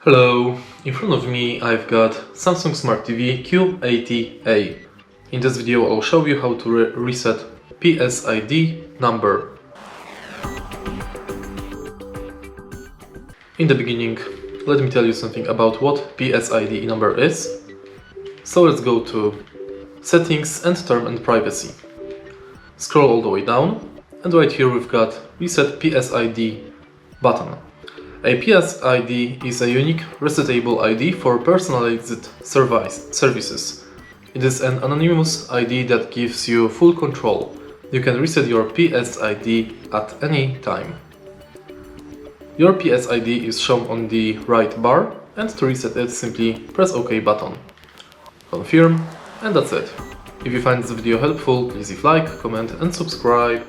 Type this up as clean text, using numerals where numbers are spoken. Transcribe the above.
Hello, in front of me I've got Samsung Smart TV Q80A. In this video I'll show you how to reset PSID number. In the beginning, let me tell you something about what PSID number is. So let's go to Settings and Term and Privacy. Scroll all the way down and right here we've got Reset PSID button. A PSID is a unique resetable ID for personalized services. It is an anonymous ID that gives you full control. You can reset your PSID at any time. Your PSID is shown on the right bar, and to reset it simply press OK button. Confirm, and that's it. If you find this video helpful, please leave like, comment and subscribe.